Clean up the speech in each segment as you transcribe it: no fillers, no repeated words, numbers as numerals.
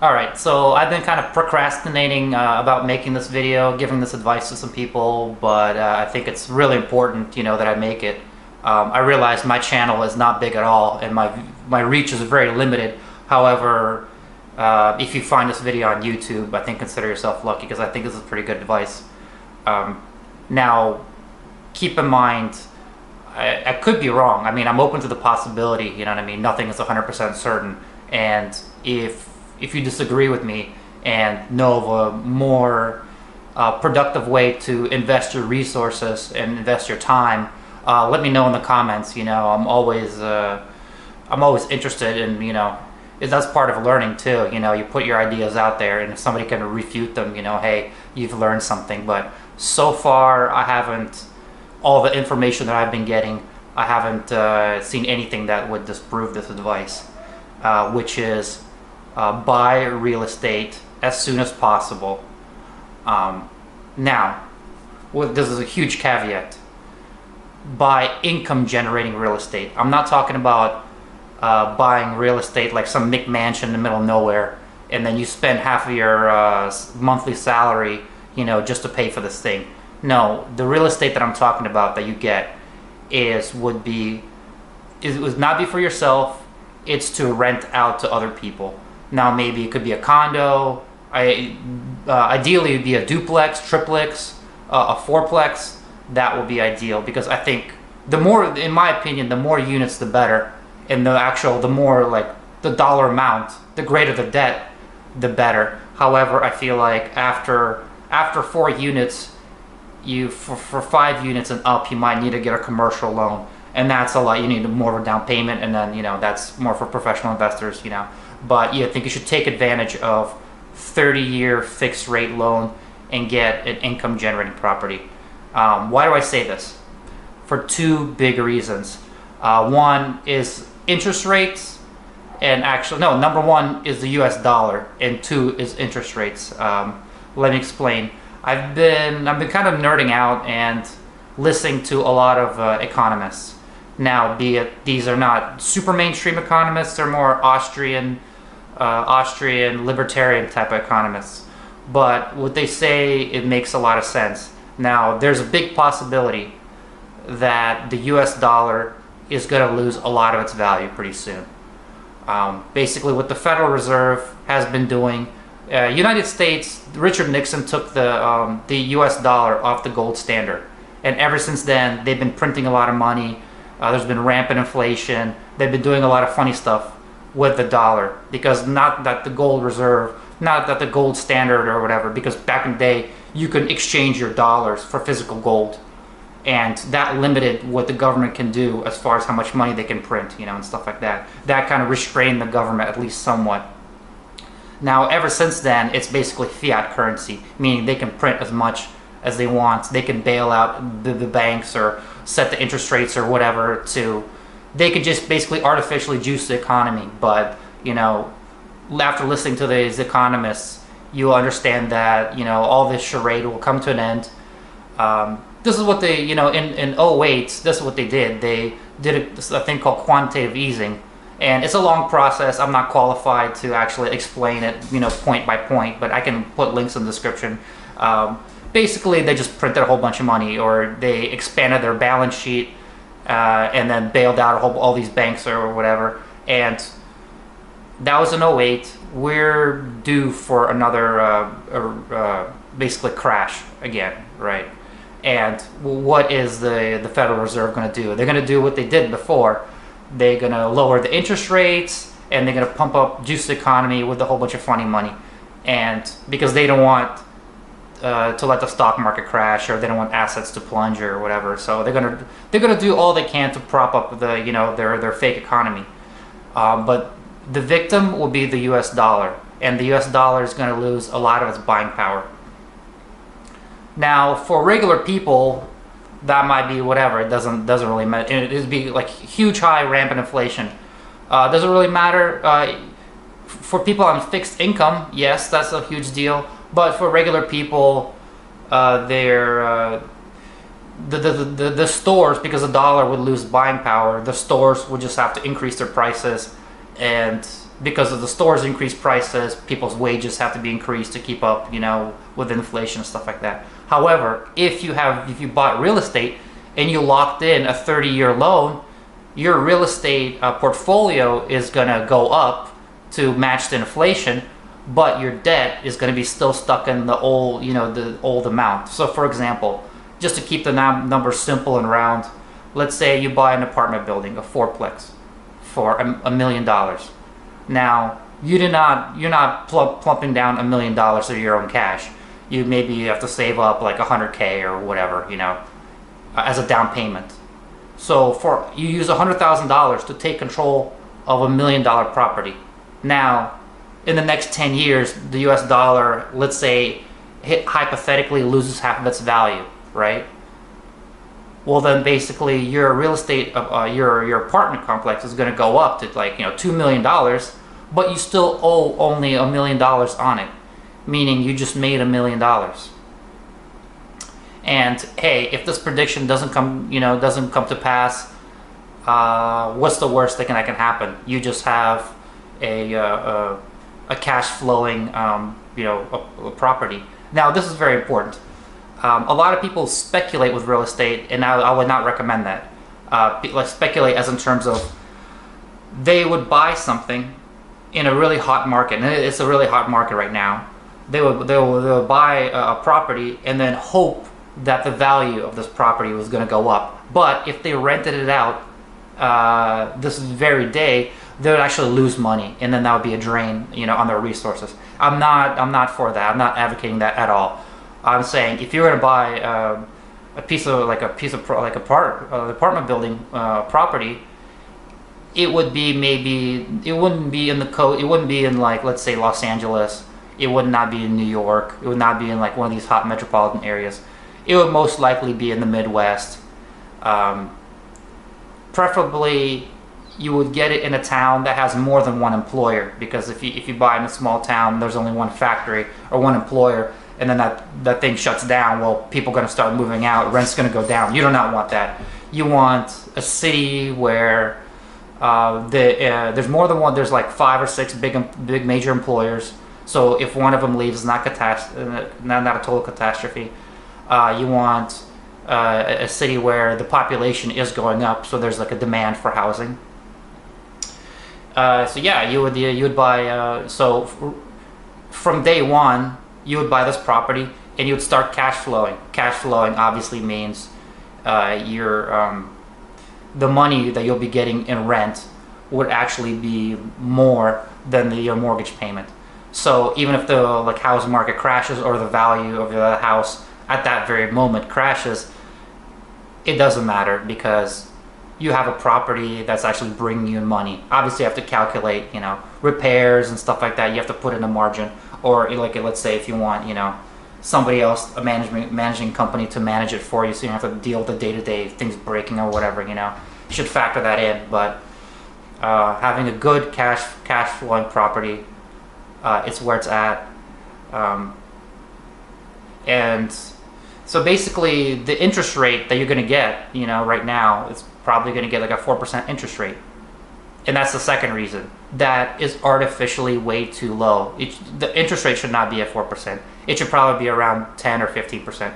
Alright, so I've been kind of procrastinating about making this video, giving this advice to some people, but I think it's really important, that I make it. I realize my channel is not big at all, and my reach is very limited. However, if you find this video on YouTube, I think consider yourself lucky, because I think this is pretty good advice. Now, keep in mind, I could be wrong. I mean, I'm open to the possibility, you know what I mean? Nothing is 100% certain, and if you disagree with me and know of a more productive way to invest your resources and invest your time, let me know in the comments. I'm always interested in, that's part of learning too. You put your ideas out there, and if somebody can refute them, hey, you've learned something. But so far, I haven't, all the information that I've been getting, I haven't seen anything that would disprove this advice, which is buy real estate as soon as possible. Now, this is a huge caveat. Buy income generating real estate. I'm not talking about buying real estate like some McMansion in the middle of nowhere, and then you spend half of your monthly salary, just to pay for this thing. No, the real estate that I'm talking about that you get would not be for yourself. It's to rent out to other people. Now, maybe it could be a condo. Ideally, it would be a duplex, triplex, a fourplex. That would be ideal, because I think the more, in my opinion, the more units, the better. And the more like the dollar amount, the greater the debt, the better. However, I feel like after 4 units, for 5 units and up, you might need to get a commercial loan, and that's a lot. You need more of a down payment, and then that's more for professional investors. But I think you should take advantage of 30-year fixed rate loan and get an income generating property. Why do I say this? For 2 big reasons. One is interest rates, and number 1 is the US dollar, and 2 is interest rates. Let me explain. I've been kind of nerding out and listening to a lot of economists. Now, these are not super mainstream economists; they're more Austrian libertarian type of economists. But what they say, it makes a lot of sense. Now, there's a big possibility that the US dollar is going to lose a lot of its value pretty soon. Basically, what the Federal Reserve has been doing, United States, Richard Nixon took the US dollar off the gold standard. And ever since then, they've been printing a lot of money. There's been rampant inflation. They've been doing a lot of funny stuff with the dollar, because not that the gold standard or whatever, because back in the day, you could exchange your dollars for physical gold. And that limited what the government can do as far as how much money they can print, and stuff like that. That kind of restrained the government, at least somewhat. Now, ever since then, it's basically fiat currency, meaning they can print as much as they want. They can bail out the banks or set the interest rates or whatever they could just basically artificially juice the economy. But, after listening to these economists, you'll understand that, all this charade will come to an end. This is what they, in 2008, this is what they did. They did a thing called quantitative easing. And it's a long process. I'm not qualified to actually explain it, point by point, but I can put links in the description. Basically, they just printed a whole bunch of money, or they expanded their balance sheet, and then bailed out all these banks or whatever. And that was in 2008. We're due for another, basically, crash again, right? And what is the Federal Reserve going to do? They're going to do what they did before. They're going to lower the interest rates, and they're going to juice the economy with a whole bunch of funny money. And because they don't want to let the stock market crash, or they don't want assets to plunge or whatever, so they're gonna do all they can to prop up the their fake economy. But the victim will be the US dollar, and the US dollar is going to lose a lot of its buying power. Now, for regular people, that might be whatever. It doesn't really matter. It would be like huge, high, rampant inflation. Doesn't really matter. For people on fixed income, yes, that's a huge deal. But for regular people, the stores, because the dollar would lose buying power, the stores would just have to increase their prices, and because of the stores increase prices, people's wages have to be increased to keep up, with inflation and stuff like that. However, if you bought real estate and you locked in a 30-year loan, your real estate portfolio is going to go up to match the inflation, but your debt is going to be still stuck in the old amount. So for example, just to keep the numbers simple and round, let's say you buy an apartment building, a fourplex, for $1 million. Now, you're not plumping down $1 million of your own cash. You have to save up like $100K or whatever, as a down payment. So you use $100,000 to take control of $1 million property. Now, in the next 10 years, the US dollar, let's say, hypothetically loses half of its value, right? Well, then basically your real estate, your apartment complex is going to go up to like $2 million, but you still owe only $1 million on it, meaning you just made $1 million. And hey, if this prediction doesn't come to pass, what's the worst thing that can happen? You just have a cash flowing a property. Now, this is very important. A lot of people speculate with real estate, and I would not recommend that. Like speculate as in terms of they would buy something in a really hot market, and it's a really hot market right now. They would buy a property and then hope that the value of this property was going to go up. But if they rented it out this very day, they would actually lose money, and then that would be a drain, on their resources. I'm not for that. I'm not advocating that at all. I'm saying if you're going to buy apartment building property, it wouldn't be in the coast. It wouldn't be in like, let's say, Los Angeles. It would not be in New York. It would not be in like one of these hot metropolitan areas. It would most likely be in the Midwest. Preferably, you would get it in a town that has more than one employer, because if you buy in a small town, there's only one factory or one employer, and then that thing shuts down, well, people are going to start moving out, rent's going to go down. You do not want that. You want a city where there's more than one. There's like 5 or 6 big major employers. So if one of them leaves, not a total catastrophe. You want a city where the population is going up, so there's like a demand for housing. So yeah, you would buy. So from day one, you would buy this property and you would start cash flowing. Cash flowing obviously means the money that you'll be getting in rent would actually be more than your mortgage payment. So even if the housing market crashes, or the value of the house at that very moment crashes, it doesn't matter, because you have a property that's actually bringing you money. Obviously, you have to calculate, repairs and stuff like that. You have to put in a margin, or let's say if you want, somebody else, a managing company, to manage it for you, so you don't have to deal with the day-to-day things breaking or whatever. You should factor that in. But having a good cash flowing property, it's where it's at. And so basically, the interest rate that you're going to get, right now, it's probably going to get like a 4% interest rate. And that's the second reason. That is artificially way too low. The interest rate should not be at 4%. It should probably be around 10 or 15%.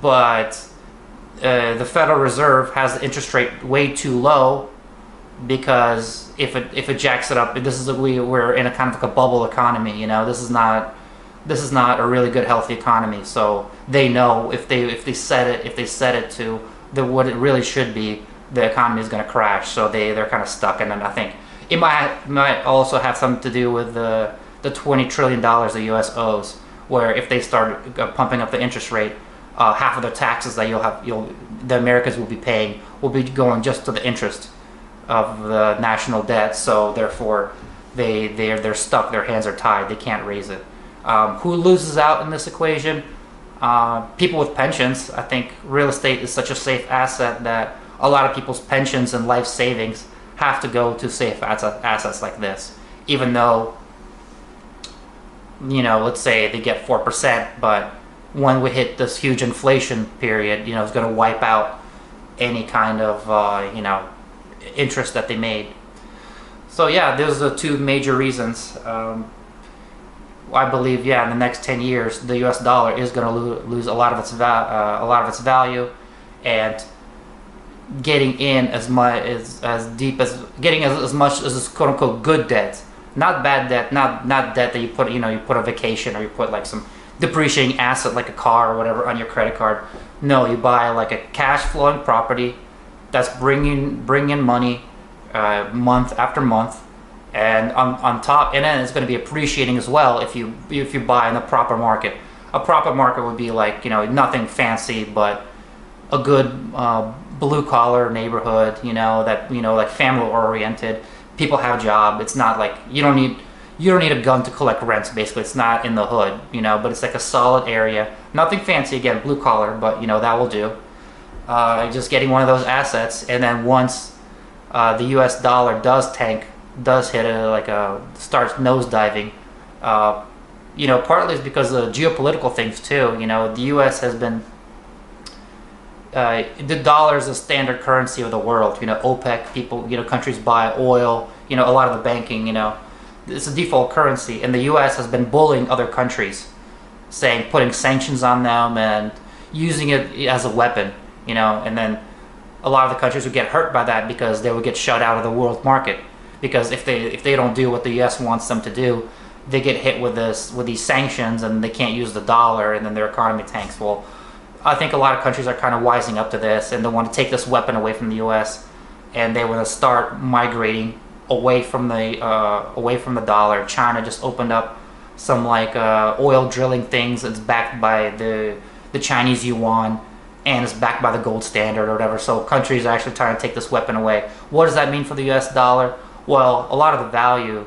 But the Federal Reserve has the interest rate way too low, because if it jacks it up, we're in a kind of like a bubble economy. This is not a really good, healthy economy. So they know if they set it to what it really should be, the economy is going to crash. So they're kind of stuck. And then I think it might also have something to do with the $20 trillion the U.S. owes, where if they start pumping up the interest rate, half of the taxes that the Americans will be paying will be going just to the interest of the national debt. So therefore, they're stuck. Their hands are tied. They can't raise it. Who loses out in this equation? People with pensions. I think real estate is such a safe asset that a lot of people's pensions and life savings have to go to safe assets like this. Even though, let's say they get 4%, but when we hit this huge inflation period, it's going to wipe out any kind of, interest that they made. So yeah, those are the two major reasons. I believe, yeah, in the next 10 years, the U.S. dollar is going to lose a lot of its value, and getting in as deep as getting as much as this quote unquote good debt, not bad debt, not debt that you put you put a vacation or you put like some depreciating asset like a car or whatever on your credit card. No, you buy like a cash flowing property that's bringing money month after month, and on top, and then it's going to be appreciating as well if you buy in the proper market. A proper market would be like nothing fancy, but a good blue collar neighborhood, that like family oriented. People have job. It's not like you don't need a gun to collect rents. Basically, it's not in the hood, but it's like a solid area. Nothing fancy, again, blue collar, but that will do. Just getting one of those assets, and then once the U.S. dollar does tank, does hit starts nosediving. Partly it's because of geopolitical things too. The U.S. has been the dollar is the standard currency of the world. OPEC people, countries buy oil. A lot of the banking, it's a default currency, and the U.S. has been bullying other countries, putting sanctions on them and using it as a weapon. And then a lot of the countries would get hurt by that because they would get shut out of the world market. Because if they don't do what the U.S. wants them to do, they get hit with these sanctions, and they can't use the dollar, and then their economy tanks. Well, I think a lot of countries are kind of wising up to this, and they want to take this weapon away from the U.S. and they want to start migrating away from the dollar. China just opened up some oil drilling things that's backed by the Chinese yuan, and it's backed by the gold standard or whatever. So countries are actually trying to take this weapon away. What does that mean for the U.S. dollar? Well, a lot of the value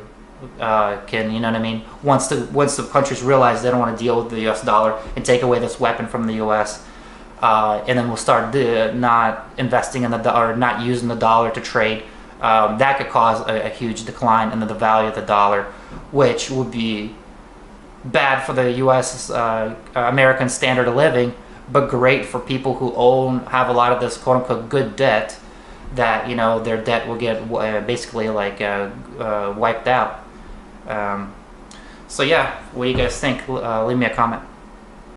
can, once the countries realize they don't want to deal with the U.S. dollar and take away this weapon from the U.S., and then we'll start not investing in the dollar, not using the dollar to trade. That could cause a huge decline in the value of the dollar, which would be bad for the U.S. American standard of living, but great for people who have a lot of this quote unquote good debt, that their debt will get basically wiped out. So yeah, what do you guys think? Leave me a comment.